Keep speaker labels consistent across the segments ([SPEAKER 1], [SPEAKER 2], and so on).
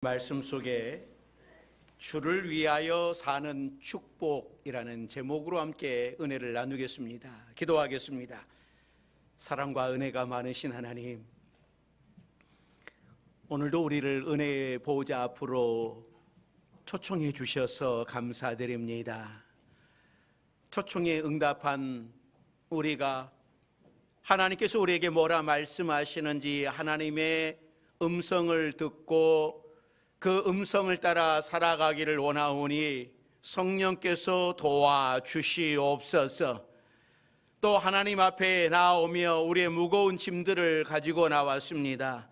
[SPEAKER 1] 말씀 속에 주를 위하여 사는 축복이라는 제목으로 함께 은혜를 나누겠습니다. 기도하겠습니다. 사랑과 은혜가 많으신 하나님, 오늘도 우리를 은혜의 보호자 앞으로 초청해 주셔서 감사드립니다. 초청에 응답한 우리가 하나님께서 우리에게 뭐라 말씀하시는지 하나님의 음성을 듣고 그 음성을 따라 살아가기를 원하오니 성령께서 도와주시옵소서. 또 하나님 앞에 나오며 우리의 무거운 짐들을 가지고 나왔습니다.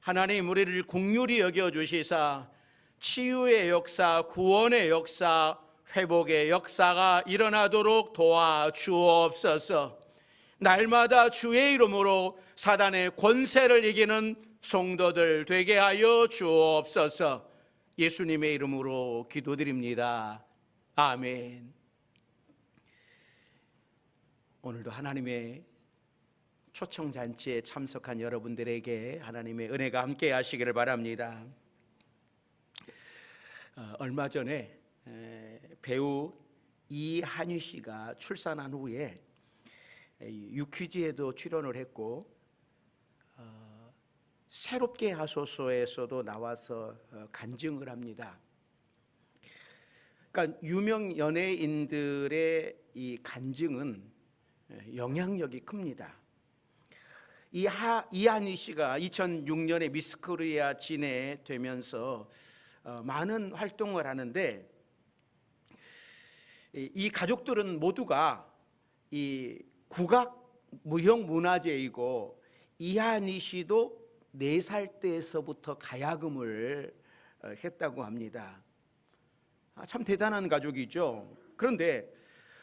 [SPEAKER 1] 하나님, 우리를 긍휼히 여겨주시사 치유의 역사, 구원의 역사, 회복의 역사가 일어나도록 도와주옵소서. 날마다 주의 이름으로 사단의 권세를 이기는 성도들 되게 하여 주옵소서. 예수님의 이름으로 기도드립니다. 아멘. 오늘도 하나님의 초청잔치에 참석한 여러분들에게 하나님의 은혜가 함께 하시기를 바랍니다. 얼마 전에 배우 이한희 씨가 출산한 후에 유퀴즈에도 출연을 했고 새롭게 하소서에서도 나와서 간증을 합니다. 그러니까 유명 연예인들의 이 간증은 영향력이 큽니다. 이한희 씨가 2006년에 미스 코리아 진에 되면서 많은 활동을 하는데, 이 가족들은 모두가 이 국악 무형문화재이고, 이한희 씨도 4살 때에서부터 가야금을 했다고 합니다. 참 대단한 가족이죠. 그런데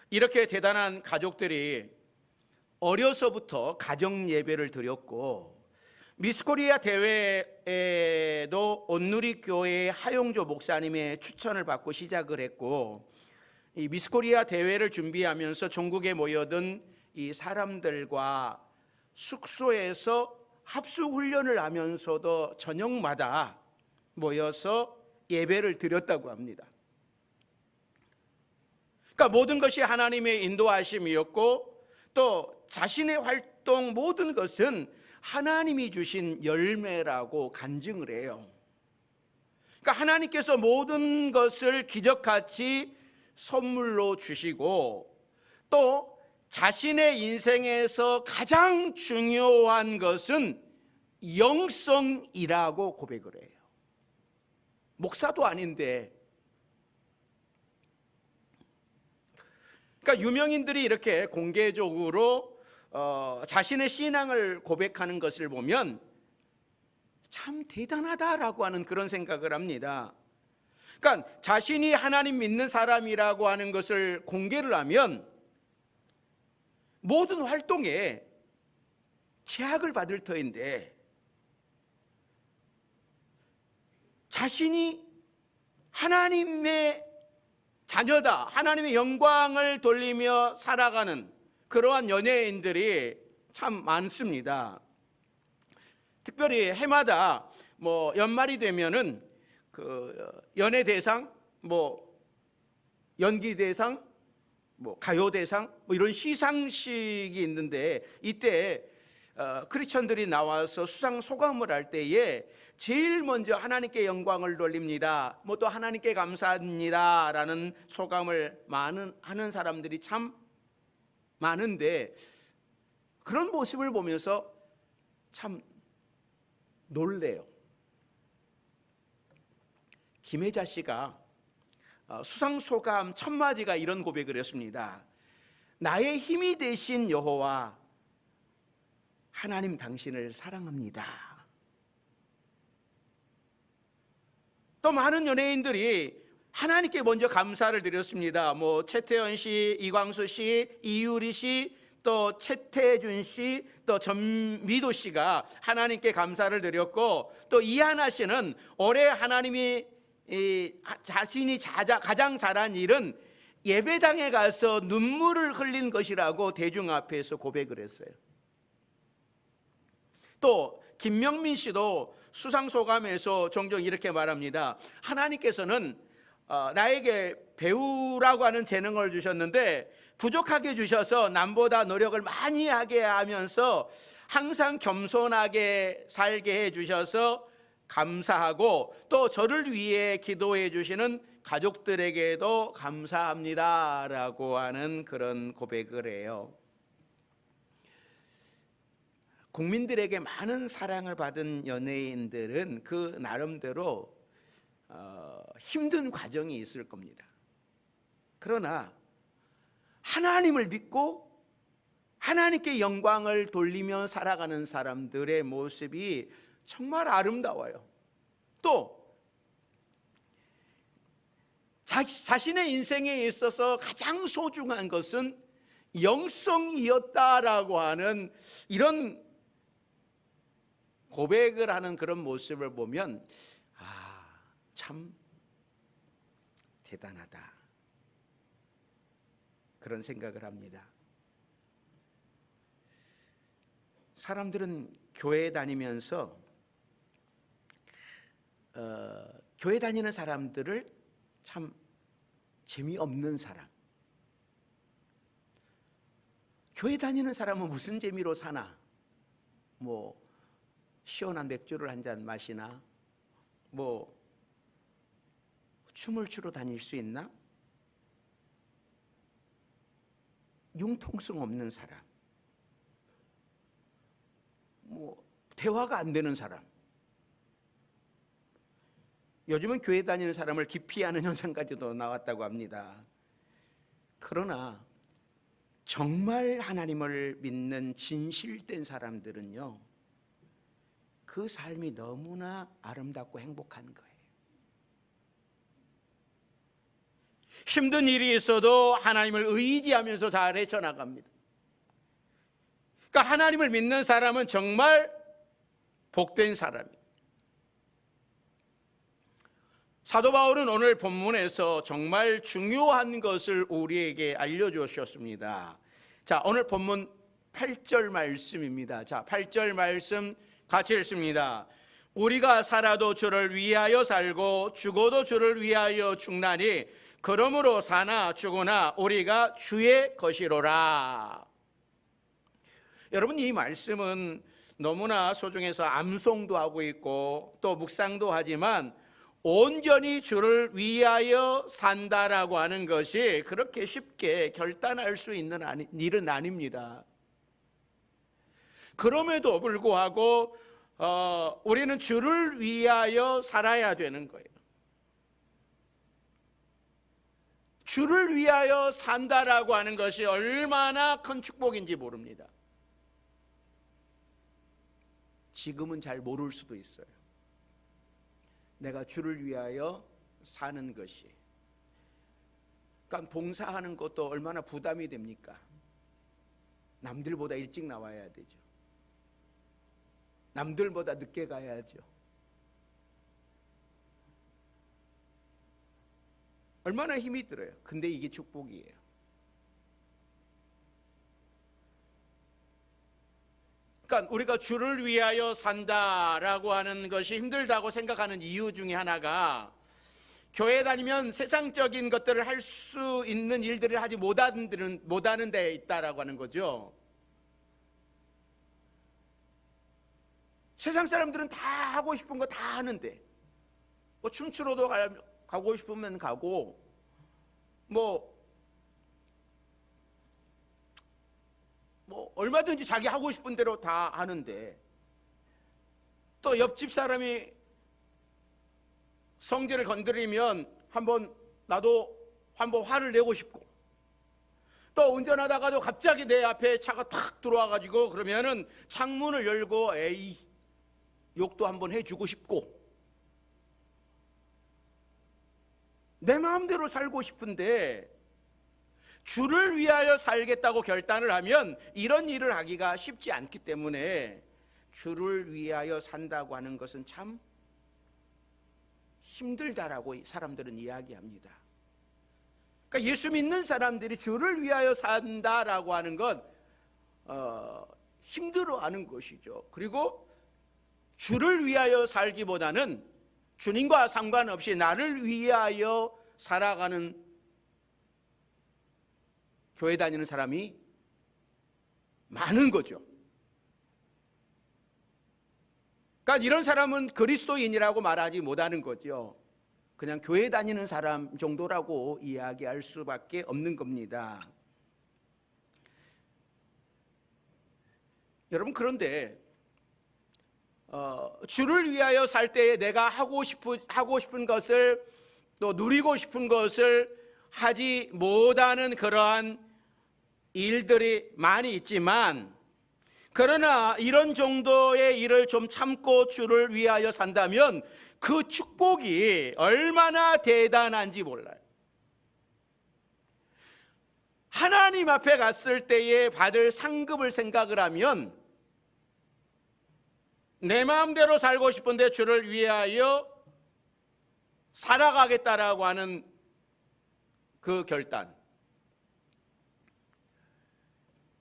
[SPEAKER 1] 이렇게 대단한 가족들이 어려서부터 가정 예배를 드렸고, 미스코리아 대회에도 온누리교회 하용조 목사님의 추천을 받고 시작을 했고, 이 미스코리아 대회를 준비하면서 전국에 모여든 이 사람들과 숙소에서 합숙훈련을 하면서도 저녁마다 모여서 예배를 드렸다고 합니다. 그러니까 모든 것이 하나님의 인도하심이었고, 또 자신의 활동 모든 것은 하나님이 주신 열매라고 간증을 해요. 그러니까 하나님께서 모든 것을 기적같이 선물로 주시고, 또 자신의 인생에서 가장 중요한 것은 영성이라고 고백을 해요. 목사도 아닌데. 그러니까 유명인들이 이렇게 공개적으로 자신의 신앙을 고백하는 것을 보면 참 대단하다라고 하는 그런 생각을 합니다. 그러니까 자신이 하나님 믿는 사람이라고 하는 것을 공개를 하면 모든 활동에 제약을 받을 터인데, 자신이 하나님의 자녀다, 하나님의 영광을 돌리며 살아가는 그러한 연예인들이 참 많습니다. 특별히 해마다 연말이 되면은 그 연예 대상, 연기 대상, 가요 대상, 이런 시상식이 있는데, 이때 크리스천들이 나와서 수상 소감을 할 때에 제일 먼저 하나님께 영광을 돌립니다, 또 하나님께 감사합니다 라는 소감을 하는 사람들이 참 많은데, 그런 모습을 보면서 참 놀래요. 김혜자 씨가 수상소감 첫 마디가 이런 고백을 했습니다. 나의 힘이 되신 여호와 하나님, 당신을 사랑합니다. 또 많은 연예인들이 하나님께 먼저 감사를 드렸습니다. 최태원 씨, 이광수 씨, 이유리 씨, 또 최태준 씨, 또 전미도 씨가 하나님께 감사를 드렸고, 또 이하나 씨는 올해 하나님이 자신이 가장 잘한 일은 예배당에 가서 눈물을 흘린 것이라고 대중 앞에서 고백을 했어요. 또 김명민 씨도 수상소감에서 종종 이렇게 말합니다. 하나님께서는 나에게 배우라고 하는 재능을 주셨는데 부족하게 주셔서 남보다 노력을 많이 하게 하면서 항상 겸손하게 살게 해주셔서 감사하고, 또 저를 위해 기도해 주시는 가족들에게도 감사합니다라고 하는 그런 고백을 해요. 국민들에게 많은 사랑을 받은 연예인들은 그 나름대로 힘든 과정이 있을 겁니다. 그러나 하나님을 믿고 하나님께 영광을 돌리며 살아가는 사람들의 모습이 정말 아름다워요. 또 자신의 인생에 있어서 가장 소중한 것은 영성이었다라고 하는 이런 고백을 하는 그런 모습을 보면 참 대단하다, 그런 생각을 합니다. 사람들은 교회 다니면서 교회 다니는 사람들을 참 재미없는 사람, 교회 다니는 사람은 무슨 재미로 사나, 뭐 시원한 맥주를 한 잔 마시나, 뭐 춤을 추러 다닐 수 있나, 융통성 없는 사람, 뭐 대화가 안 되는 사람. 요즘은 교회 다니는 사람을 기피하는 현상까지도 나왔다고 합니다. 그러나 정말 하나님을 믿는 진실된 사람들은요, 그 삶이 너무나 아름답고 행복한 거예요. 힘든 일이 있어도 하나님을 의지하면서 잘 헤쳐나갑니다. 그러니까 하나님을 믿는 사람은 정말 복된 사람이에요. 사도 바울은 오늘 본문에서 정말 중요한 것을 우리에게 알려주셨습니다. 자, 오늘 본문 8절 말씀입니다. 자, 8절 말씀 같이 읽습니다. 우리가 살아도 주를 위하여 살고 죽어도 주를 위하여 죽나니 그러므로 사나 죽으나 우리가 주의 것이로라. 여러분, 이 말씀은 너무나 소중해서 암송도 하고 있고 또 묵상도 하지만 온전히 주를 위하여 산다라고 하는 것이 그렇게 쉽게 결단할 수 있는 일은 아닙니다. 그럼에도 불구하고 우리는 주를 위하여 살아야 되는 거예요. 주를 위하여 산다라고 하는 것이 얼마나 큰 축복인지 모릅니다. 지금은 잘 모를 수도 있어요. 내가 주를 위하여 사는 것이, 그러니까 봉사하는 것도 얼마나 부담이 됩니까? 남들보다 일찍 나와야 되죠. 남들보다 늦게 가야죠. 얼마나 힘이 들어요. 근데 이게 축복이에요. 그러니까 우리가 주를 위하여 산다라고 하는 것이 힘들다고 생각하는 이유 중에 하나가, 교회 다니면 세상적인 것들을 할 수 있는 일들을 하지 못하는 데에 있다라고 하는 거죠. 세상 사람들은 다 하고 싶은 거 다 하는데, 뭐 춤추러도 가고 싶으면 가고, 뭐 얼마든지 자기 하고 싶은 대로 다 하는데, 또 옆집 사람이 성질을 건드리면 나도 한번 화를 내고 싶고, 또 운전하다가도 갑자기 내 앞에 차가 탁 들어와가지고 그러면은 창문을 열고 욕도 한번 해주고 싶고, 내 마음대로 살고 싶은데 주를 위하여 살겠다고 결단을 하면 이런 일을 하기가 쉽지 않기 때문에 주를 위하여 산다고 하는 것은 참 힘들다라고 사람들은 이야기합니다. 그러니까 예수 믿는 사람들이 주를 위하여 산다라고 하는 건 힘들어하는 것이죠. 그리고 주를 위하여 살기보다는 주님과 상관없이 나를 위하여 살아가는 교회 다니는 사람이 많은 거죠. 그러니까 이런 사람은 그리스도인이라고 말하지 못하는 거죠. 그냥 교회 다니는 사람 정도라고 이야기할 수밖에 없는 겁니다. 여러분, 그런데 주를 위하여 살 때에 내가 하고 싶은 것을, 또 누리고 싶은 것을 하지 못하는 그러한 일들이 많이 있지만, 그러나 이런 정도의 일을 좀 참고 주를 위하여 산다면 그 축복이 얼마나 대단한지 몰라요. 하나님 앞에 갔을 때에 받을 상급을 생각을 하면, 내 마음대로 살고 싶은데 주를 위하여 살아가겠다라고 하는 그 결단,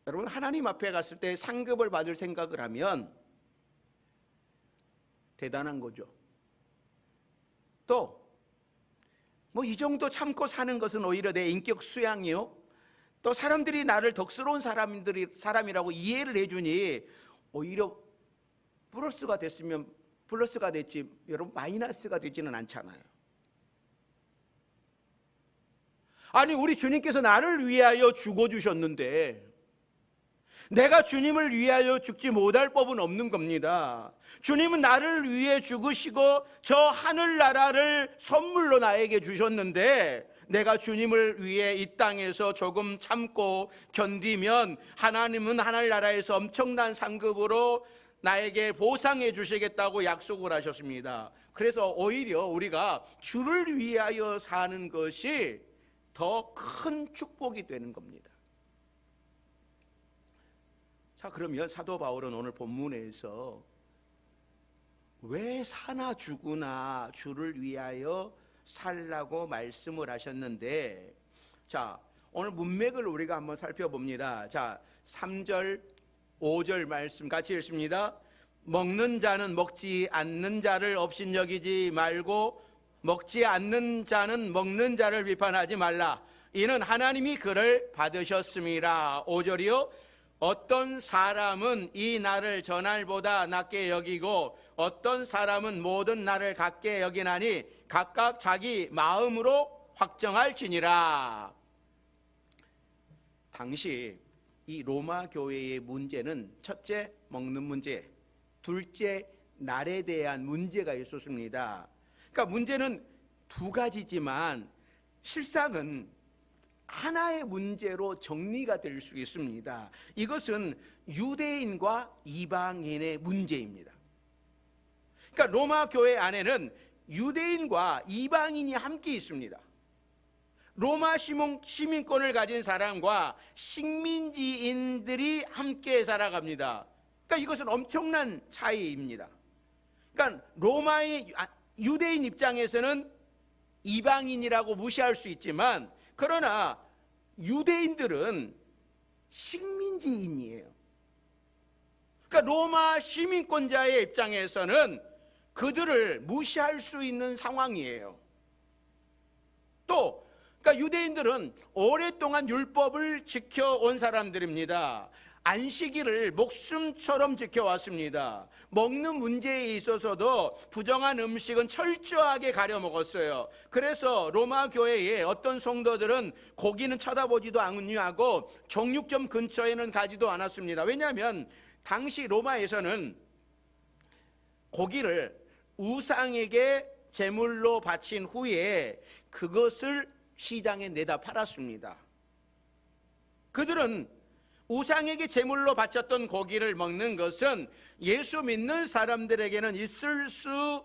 [SPEAKER 1] 여러분, 하나님 앞에 갔을 때 상급을 받을 생각을 하면 대단한 거죠. 또 뭐 이 정도 참고 사는 것은 오히려 내 인격 수양이요, 또 사람들이 나를 덕스러운 사람이라고 이해를 해주니 오히려 플러스가 됐으면 플러스가 됐지, 여러분, 마이너스가 되지는 않잖아요. 아니, 우리 주님께서 나를 위하여 죽어주셨는데 내가 주님을 위하여 죽지 못할 법은 없는 겁니다. 주님은 나를 위해 죽으시고 저 하늘나라를 선물로 나에게 주셨는데, 내가 주님을 위해 이 땅에서 조금 참고 견디면 하나님은 하늘나라에서 엄청난 상급으로 나에게 보상해 주시겠다고 약속을 하셨습니다. 그래서 오히려 우리가 주를 위하여 사는 것이 더 큰 축복이 되는 겁니다. 자, 그러면 사도 바울은 오늘 본문에서 왜 사나 죽으나 주를 위하여 살라고 말씀을 하셨는데, 자, 오늘 문맥을 우리가 한번 살펴봅니다. 자, 3절 5절 말씀 같이 읽습니다. 먹는 자는 먹지 않는 자를 업신여기지 말고 먹지 않는 자는 먹는 자를 비판하지 말라. 이는 하나님이 그를 받으셨음이라. 5절이요. 어떤 사람은 이 날을 저 날보다 낮게 여기고 어떤 사람은 모든 날을 같게 여기나니 각각 자기 마음으로 확정할지니라. 당시 이 로마 교회의 문제는 첫째, 먹는 문제, 둘째, 날에 대한 문제가 있었습니다. 그러니까 문제는 두 가지지만 실상은 하나의 문제로 정리가 될 수 있습니다. 이것은 유대인과 이방인의 문제입니다. 그러니까 로마 교회 안에는 유대인과 이방인이 함께 있습니다. 로마 시민권을 가진 사람과 식민지인들이 함께 살아갑니다. 그러니까 이것은 엄청난 차이입니다. 그러니까 로마의 유대인 입장에서는 이방인이라고 무시할 수 있지만, 그러나 유대인들은 식민지인이에요. 그러니까 로마 시민권자의 입장에서는 그들을 무시할 수 있는 상황이에요. 또 그러니까 유대인들은 오랫동안 율법을 지켜온 사람들입니다. 안식일을 목숨처럼 지켜왔습니다. 먹는 문제에 있어서도 부정한 음식은 철저하게 가려 먹었어요. 그래서 로마 교회에 어떤 성도들은 고기는 쳐다보지도 아니하고 정육점 근처에는 가지도 않았습니다. 왜냐하면 당시 로마에서는 고기를 우상에게 제물로 바친 후에 그것을 시장에 내다 팔았습니다. 그들은 우상에게 제물로 바쳤던 고기를 먹는 것은 예수 믿는 사람들에게는 있을 수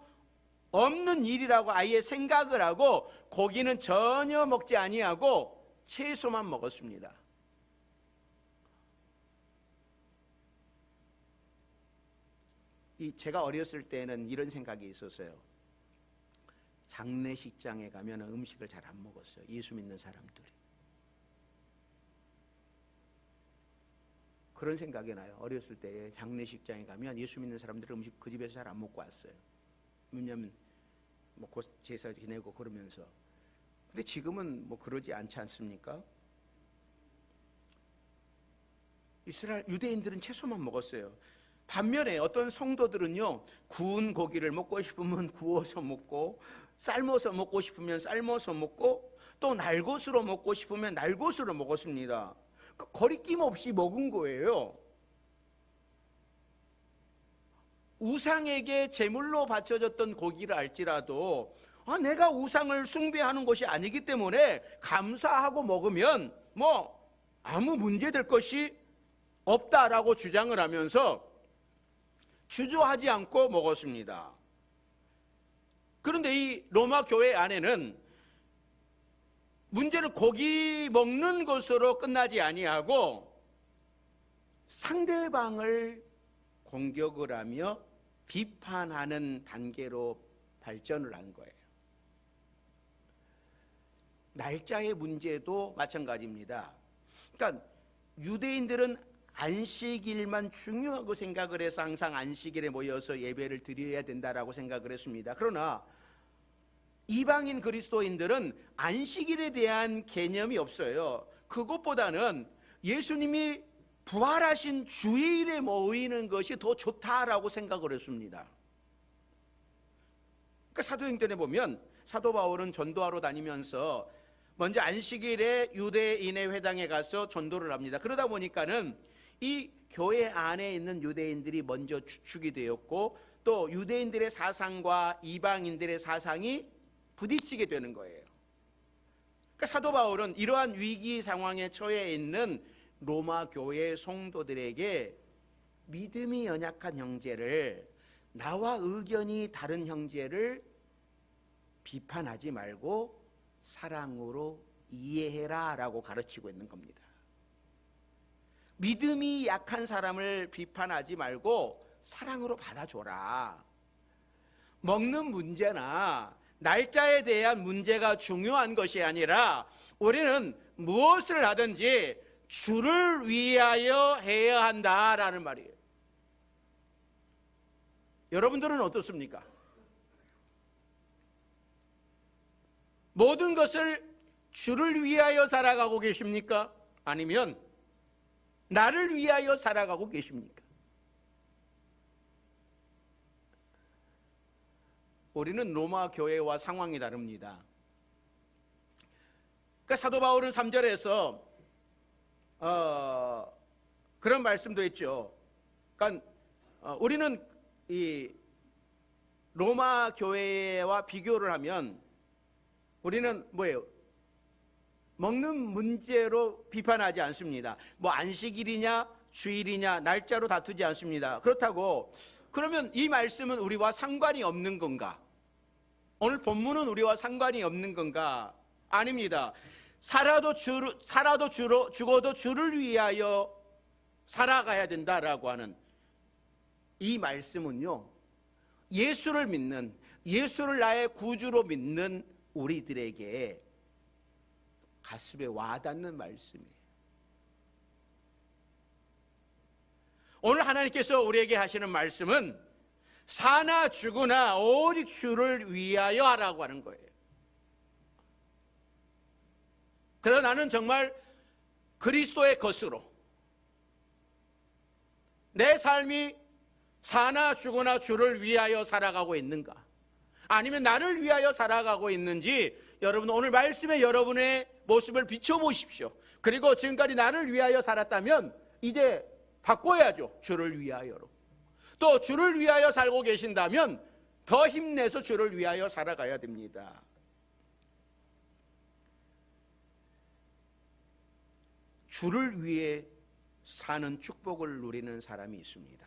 [SPEAKER 1] 없는 일이라고 아예 생각을 하고 고기는 전혀 먹지 아니하고 채소만 먹었습니다. 제가 어렸을 때는 이런 생각이 있었어요. 장례식장에 가면 음식을 잘 안 먹었어요. 예수 믿는 사람들이. 그런 생각이 나요. 어렸을 때 장례식장에 가면 예수 믿는 사람들은 음식 그 집에서 잘 안 먹고 왔어요. 왜냐하면 뭐 곧 제사 지내고 그러면서. 근데 지금은 뭐 그러지 않지 않습니까? 이스라엘 유대인들은 채소만 먹었어요. 반면에 어떤 성도들은요, 구운 고기를 먹고 싶으면 구워서 먹고, 삶아서 먹고 싶으면 삶아서 먹고, 또 날것으로 먹고 싶으면 날것으로 먹었습니다. 거리낌 없이 먹은 거예요. 우상에게 제물로 바쳐졌던 고기를 알지라도 내가 우상을 숭배하는 것이 아니기 때문에 감사하고 먹으면 뭐 아무 문제될 것이 없다라고 주장을 하면서 주저하지 않고 먹었습니다. 그런데 이 로마 교회 안에는 문제는 고기 먹는 것으로 끝나지 아니하고 상대방을 공격을 하며 비판하는 단계로 발전을 한 거예요. 날짜의 문제도 마찬가지입니다. 그러니까 유대인들은 안식일만 중요하고 생각을 해서 항상 안식일에 모여서 예배를 드려야 된다라고 생각을 했습니다. 그러나 이방인 그리스도인들은 안식일에 대한 개념이 없어요. 그것보다는 예수님이 부활하신 주일에 모이는 것이 더 좋다라고 생각을 했습니다. 그러니까 사도행전에 보면 사도 바울은 전도하러 다니면서 먼저 안식일에 유대인의 회당에 가서 전도를 합니다. 그러다 보니까는 이 교회 안에 있는 유대인들이 먼저 주축이 되었고, 또 유대인들의 사상과 이방인들의 사상이 부딪히게 되는 거예요. 그러니까 사도 바울은 이러한 위기 상황에 처해 있는 로마 교회 성도들에게 믿음이 연약한 형제를, 나와 의견이 다른 형제를 비판하지 말고 사랑으로 이해해라 라고 가르치고 있는 겁니다. 믿음이 약한 사람을 비판하지 말고 사랑으로 받아줘라. 먹는 문제나 날짜에 대한 문제가 중요한 것이 아니라 우리는 무엇을 하든지 주를 위하여 해야 한다라는 말이에요. 여러분들은 어떻습니까? 모든 것을 주를 위하여 살아가고 계십니까? 아니면 나를 위하여 살아가고 계십니까? 우리는 로마 교회와 상황이 다릅니다. 그러니까 사도 바울은 3절에서 그런 말씀도 했죠. 그러니까 우리는 이 로마 교회와 비교를 하면 우리는 뭐예요? 먹는 문제로 비판하지 않습니다. 뭐 안식일이냐 주일이냐 날짜로 다투지 않습니다. 그렇다고 그러면 이 말씀은 우리와 상관이 없는 건가? 오늘 본문은 우리와 상관이 없는 건가? 아닙니다. 죽어도 주를 위하여 살아가야 된다라고 하는 이 말씀은요, 예수를 믿는, 예수를 나의 구주로 믿는 우리들에게 가슴에 와닿는 말씀이에요. 오늘 하나님께서 우리에게 하시는 말씀은 사나 죽으나 오직 주를 위하여 하라고 하는 거예요. 그래서 나는 정말 그리스도의 것으로 내 삶이 사나 죽으나 주를 위하여 살아가고 있는가? 아니면 나를 위하여 살아가고 있는지 여러분 오늘 말씀에 여러분의 모습을 비춰보십시오. 그리고 지금까지 나를 위하여 살았다면 이제 바꿔야죠. 주를 위하여로. 또 주를 위하여 살고 계신다면 더 힘내서 주를 위하여 살아가야 됩니다. 주를 위해 사는 축복을 누리는 사람이 있습니다.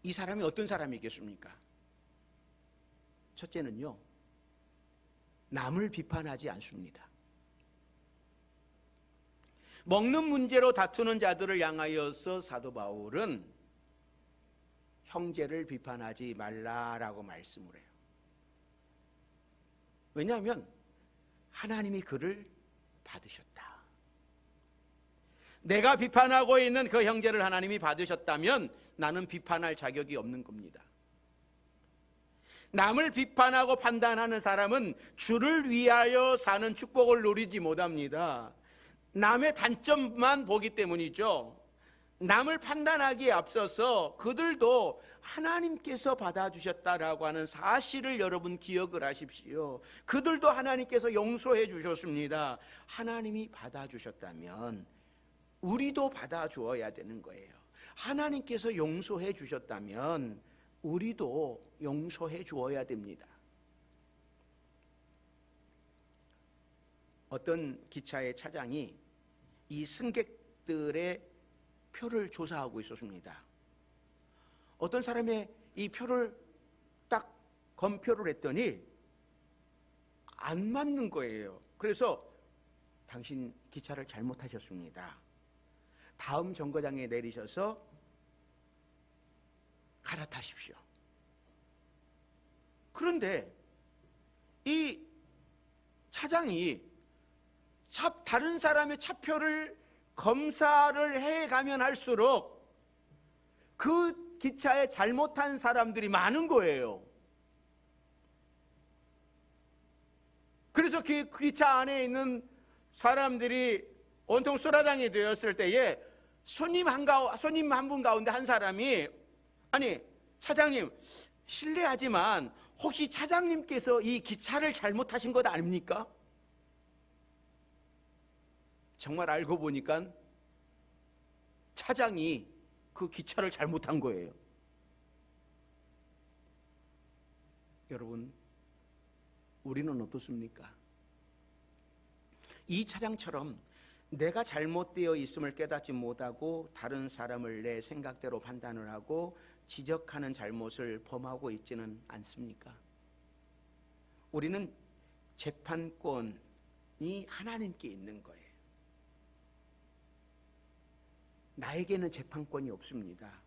[SPEAKER 1] 이 사람이 어떤 사람이겠습니까? 첫째는요, 남을 비판하지 않습니다. 먹는 문제로 다투는 자들을 향하여서 사도 바울은 형제를 비판하지 말라라고 말씀을 해요. 왜냐하면 하나님이 그를 받으셨다. 내가 비판하고 있는 그 형제를 하나님이 받으셨다면 나는 비판할 자격이 없는 겁니다. 남을 비판하고 판단하는 사람은 주를 위하여 사는 축복을 누리지 못합니다. 남의 단점만 보기 때문이죠. 남을 판단하기에 앞서서 그들도 하나님께서 받아주셨다라고 하는 사실을 여러분 기억을 하십시오. 그들도 하나님께서 용서해 주셨습니다. 하나님이 받아주셨다면 우리도 받아주어야 되는 거예요. 하나님께서 용서해 주셨다면 우리도 용서해 주어야 됩니다. 어떤 기차의 차장이 이 승객들의 표를 조사하고 있었습니다. 어떤 사람의 이 표를 딱 검표를 했더니 안 맞는 거예요. 그래서 당신 기차를 잘못하셨습니다. 다음 정거장에 내리셔서 갈아타십시오. 그런데 이 차장이 다른 사람의 차표를 검사를 해가면 할수록 그 기차에 잘못한 사람들이 많은 거예요. 그래서 그 기차 안에 있는 사람들이 온통 수라장이 되었을 때에 손님 한 분 가운데 한 사람이, 아니 차장님 실례하지만 혹시 차장님께서 이 기차를 잘못하신 것 아닙니까? 정말 알고 보니까 차장이 그 기차를 잘못한 거예요. 여러분, 우리는 어떻습니까? 이 차장처럼 내가 잘못되어 있음을 깨닫지 못하고 다른 사람을 내 생각대로 판단을 하고 지적하는 잘못을 범하고 있지는 않습니까? 우리는 재판권이 하나님께 있는 거예요. 나에게는 재판권이 없습니다.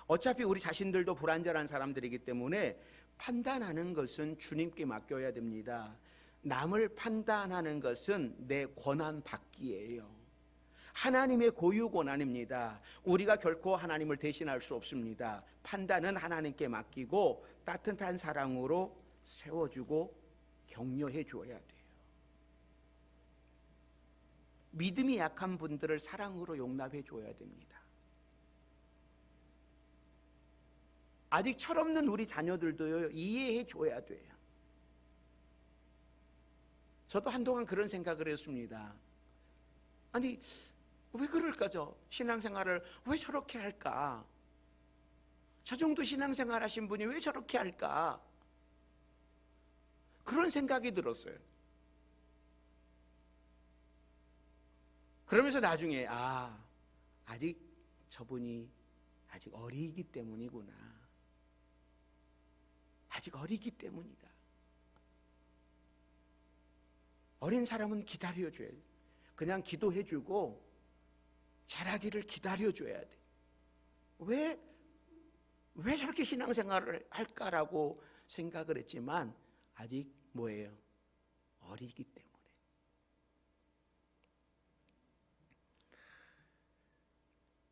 [SPEAKER 1] 어차피 우리 자신들도 불완전한 사람들이기 때문에 판단하는 것은 주님께 맡겨야 됩니다. 남을 판단하는 것은 내 권한 받기예요. 하나님의 고유 권한입니다. 우리가 결코 하나님을 대신할 수 없습니다. 판단은 하나님께 맡기고 따뜻한 사랑으로 세워주고 격려해 줘야 돼요. 믿음이 약한 분들을 사랑으로 용납해 줘야 됩니다. 아직 철없는 우리 자녀들도요, 이해해 줘야 돼요. 저도 한동안 그런 생각을 했습니다. 아니 왜 그럴까? 저 신앙생활을 왜 저렇게 할까? 저 정도 신앙생활 하신 분이 왜 저렇게 할까? 그런 생각이 들었어요. 그러면서 나중에 아직 저분이 아직 어리기 때문이구나. 아직 어리기 때문이다. 어린 사람은 기다려줘야 돼. 그냥 기도해주고 자라기를 기다려줘야 돼. 왜 저렇게 신앙생활을 할까라고 생각을 했지만 아직 뭐예요? 어리기 때문에.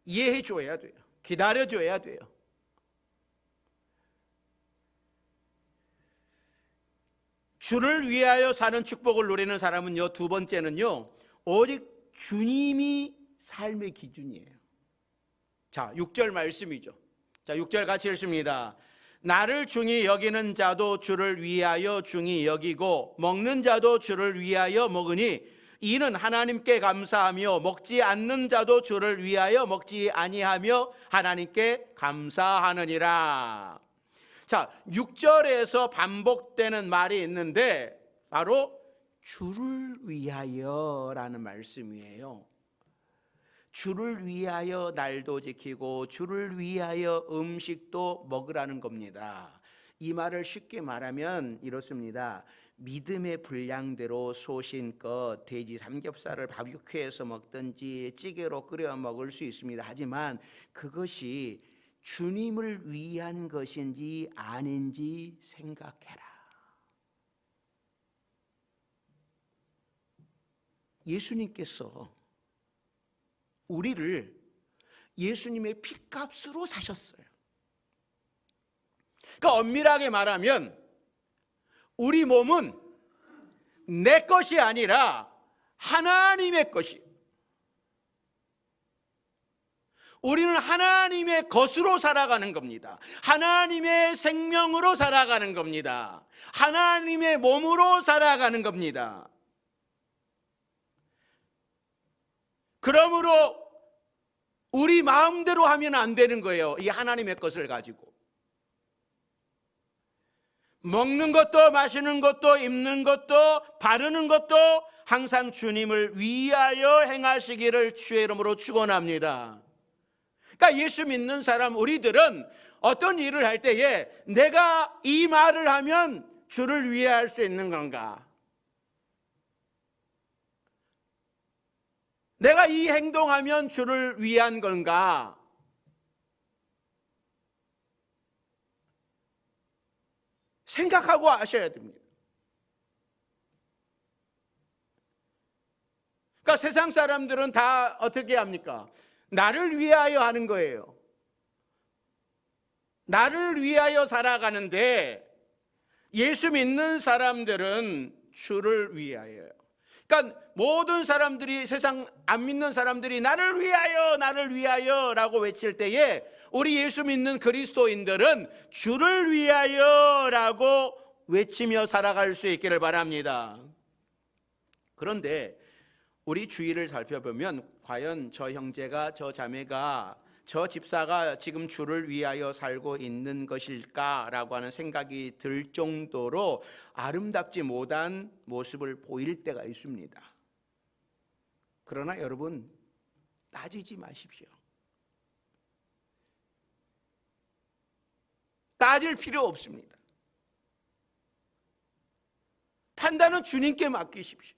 [SPEAKER 1] 이해해줘야 돼요. 기다려줘야 돼요. 주를 위하여 사는 축복을 누리는 사람은요, 두 번째는요, 오직 주님이 삶의 기준이에요. 자, 6절 말씀이죠. 자, 6절 같이 읽습니다. 나를 중히 여기는 자도 주를 위하여 중히 여기고 먹는 자도 주를 위하여 먹으니 이는 하나님께 감사하며 먹지 않는 자도 주를 위하여 먹지 아니하며 하나님께 감사하느니라. 자, 6절에서 반복되는 말이 있는데 바로 주를 위하여라는 말씀이에요. 주를 위하여 날도 지키고 주를 위하여 음식도 먹으라는 겁니다. 이 말을 쉽게 말하면 이렇습니다. 믿음의 분량대로 소신껏 돼지 삼겹살을 바비큐해서 먹든지 찌개로 끓여 먹을 수 있습니다. 하지만 그것이 주님을 위한 것인지 아닌지 생각해라. 예수님께서 우리를 예수님의 핏값으로 사셨어요. 그러니까 엄밀하게 말하면 우리 몸은 내 것이 아니라 하나님의 것이. 우리는 하나님의 것으로 살아가는 겁니다. 하나님의 생명으로 살아가는 겁니다. 하나님의 몸으로 살아가는 겁니다. 그러므로 우리 마음대로 하면 안 되는 거예요. 이 하나님의 것을 가지고. 먹는 것도 마시는 것도 입는 것도 바르는 것도 항상 주님을 위하여 행하시기를 주의 이름으로 축원합니다. 그러니까 예수 믿는 사람 우리들은 어떤 일을 할 때에 내가 이 말을 하면 주를 위해 할 수 있는 건가? 내가 이 행동하면 주를 위한 건가? 생각하고 하셔야 됩니다. 그러니까 세상 사람들은 다 어떻게 합니까? 나를 위하여 하는 거예요. 나를 위하여 살아가는데 예수 믿는 사람들은 주를 위하여요. 그러니까 모든 사람들이, 세상 안 믿는 사람들이 나를 위하여 라고 외칠 때에 우리 예수 믿는 그리스도인들은 주를 위하여 라고 외치며 살아갈 수 있기를 바랍니다. 그런데 우리 주위를 살펴보면 과연 저 형제가, 저 자매가, 저 집사가 지금 주를 위하여 살고 있는 것일까라고 하는 생각이 들 정도로 아름답지 못한 모습을 보일 때가 있습니다. 그러나 여러분, 따지지 마십시오. 따질 필요 없습니다. 판단은 주님께 맡기십시오.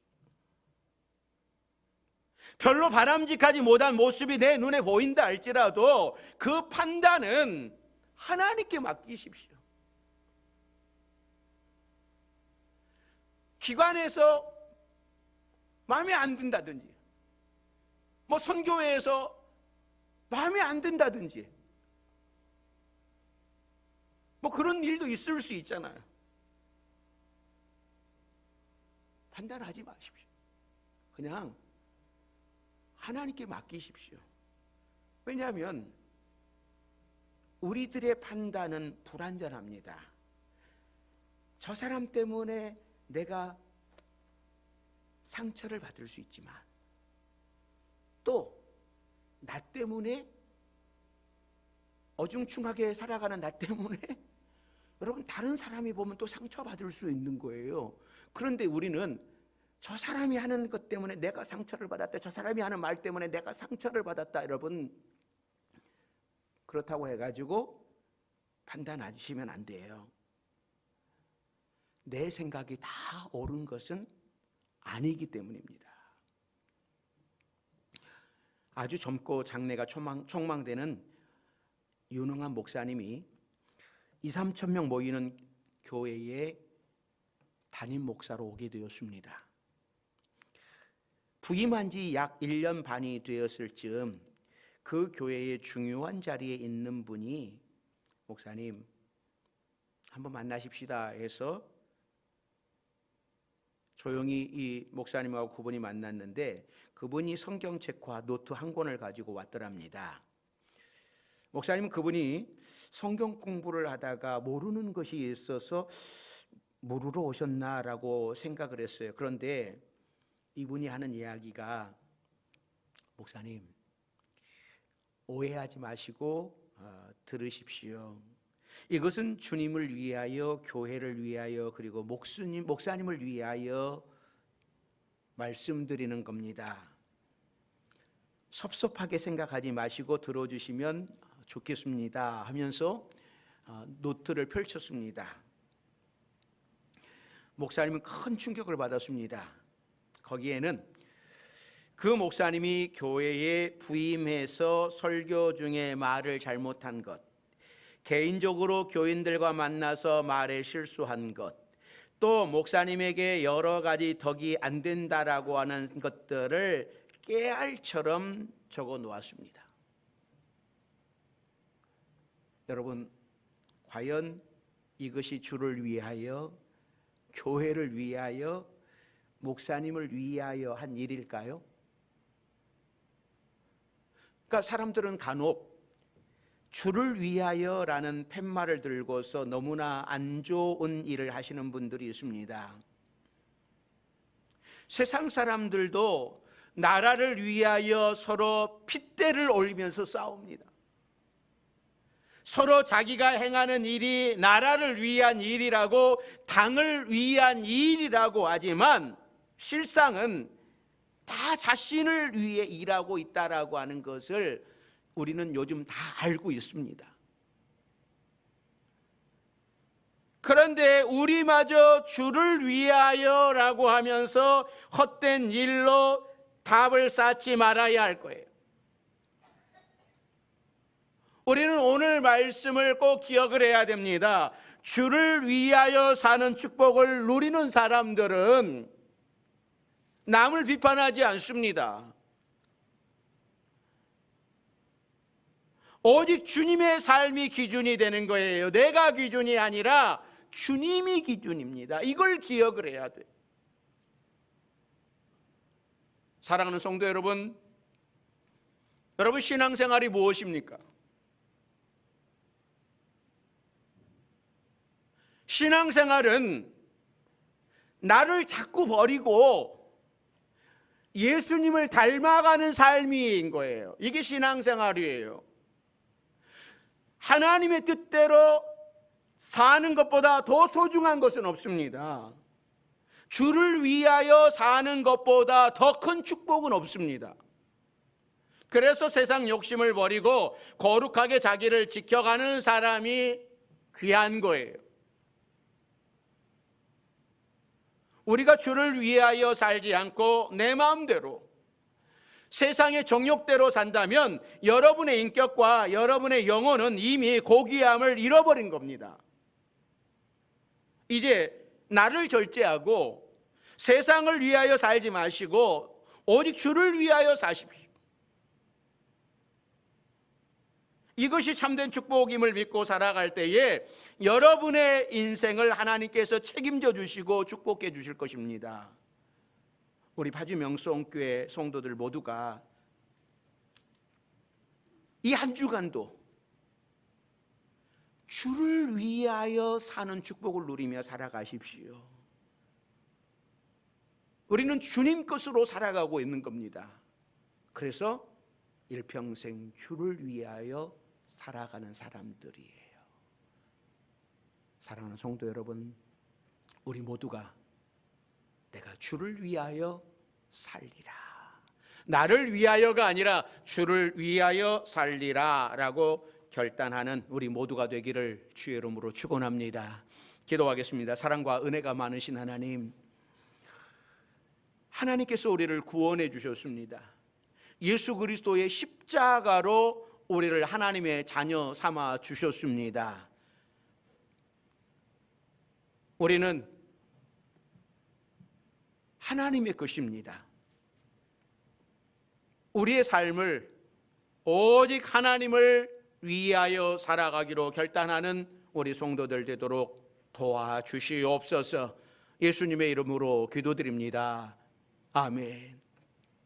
[SPEAKER 1] 별로 바람직하지 못한 모습이 내 눈에 보인다 할지라도 그 판단은 하나님께 맡기십시오. 기관에서 마음에 안 든다든지, 뭐 선교회에서 마음에 안 든다든지, 뭐 그런 일도 있을 수 있잖아요. 판단하지 마십시오. 그냥 하나님께 맡기십시오. 왜냐하면 우리들의 판단은 불완전합니다. 저 사람 때문에 내가 상처를 받을 수 있지만 또 나 때문에, 어중충하게 살아가는 나 때문에 여러분 다른 사람이 보면 또 상처받을 수 있는 거예요. 그런데 우리는 저 사람이 하는 것 때문에 내가 상처를 받았다, 저 사람이 하는 말 때문에 내가 상처를 받았다, 여러분 그렇다고 해가지고 판단하시면 안 돼요. 내 생각이 다 옳은 것은 아니기 때문입니다. 아주 젊고 장래가 촉망되는 유능한 목사님이 2-3천 명 모이는 교회에 담임 목사로 오게 되었습니다. 부임한 지 약 1년 반이 되었을 즈음 그 교회의 중요한 자리에 있는 분이 목사님 한번 만나십시다 해서 조용히 이 목사님하고 그분이 만났는데 그분이 성경책과 노트 한 권을 가지고 왔더랍니다. 목사님은 그분이 성경 공부를 하다가 모르는 것이 있어서 물으러 오셨나라고 생각을 했어요. 그런데 이분이 하는 이야기가, 목사님 오해하지 마시고 들으십시오. 이것은 주님을 위하여, 교회를 위하여, 그리고 목사님을 위하여 말씀드리는 겁니다. 섭섭하게 생각하지 마시고 들어주시면 좋겠습니다 하면서 노트를 펼쳤습니다. 목사님은 큰 충격을 받았습니다. 거기에는 그 목사님이 교회에 부임해서 설교 중에 말을 잘못한 것, 개인적으로 교인들과 만나서 말에 실수한 것, 또 목사님에게 여러 가지 덕이 안 된다라고 하는 것들을 깨알처럼 적어 놓았습니다. 여러분, 과연 이것이 주를 위하여, 교회를 위하여, 목사님을 위하여 한 일일까요? 그러니까 사람들은 간혹 주를 위하여라는 팻말을 들고서 너무나 안 좋은 일을 하시는 분들이 있습니다. 세상 사람들도 나라를 위하여 서로 핏대를 올리면서 싸웁니다. 서로 자기가 행하는 일이 나라를 위한 일이라고, 당을 위한 일이라고 하지만 실상은 다 자신을 위해 일하고 있다라고 하는 것을 우리는 요즘 다 알고 있습니다. 그런데 우리마저 주를 위하여라고 하면서 헛된 일로 답을 쌓지 말아야 할 거예요. 우리는 오늘 말씀을 꼭 기억을 해야 됩니다. 주를 위하여 사는 축복을 누리는 사람들은 남을 비판하지 않습니다. 오직 주님의 삶이 기준이 되는 거예요. 내가 기준이 아니라 주님이 기준입니다. 이걸 기억을 해야 돼요. 사랑하는 성도 여러분, 여러분 신앙생활이 무엇입니까? 신앙생활은 나를 자꾸 버리고 예수님을 닮아가는 삶인 거예요. 이게 신앙생활이에요. 하나님의 뜻대로 사는 것보다 더 소중한 것은 없습니다. 주를 위하여 사는 것보다 더 큰 축복은 없습니다. 그래서 세상 욕심을 버리고 거룩하게 자기를 지켜가는 사람이 귀한 거예요. 우리가 주를 위하여 살지 않고 내 마음대로 세상의 정욕대로 산다면 여러분의 인격과 여러분의 영혼은 이미 고귀함을 잃어버린 겁니다. 이제 나를 절제하고 세상을 위하여 살지 마시고 오직 주를 위하여 사십시오. 이것이 참된 축복임을 믿고 살아갈 때에 여러분의 인생을 하나님께서 책임져 주시고 축복해 주실 것입니다. 우리 파주 명성교회 성도들 모두가 이 한 주간도 주를 위하여 사는 축복을 누리며 살아가십시오. 우리는 주님 것으로 살아가고 있는 겁니다. 그래서 일평생 주를 위하여 살아가는 사람들이에요. 사랑하는 성도 여러분, 우리 모두가 내가 주를 위하여 살리라, 나를 위하여가 아니라 주를 위하여 살리라 라고 결단하는 우리 모두가 되기를 주의 이름으로 축원합니다. 기도하겠습니다. 사랑과 은혜가 많으신 하나님, 하나님께서 우리를 구원해 주셨습니다. 예수 그리스도의 십자가로 우리를 하나님의 자녀 삼아 주셨습니다. 우리는 하나님의 것입니다. 우리의 삶을 오직 하나님을 위하여 살아가기로 결단하는 우리 성도들 되도록 도와주시옵소서. 예수님의 이름으로 기도드립니다. 아멘.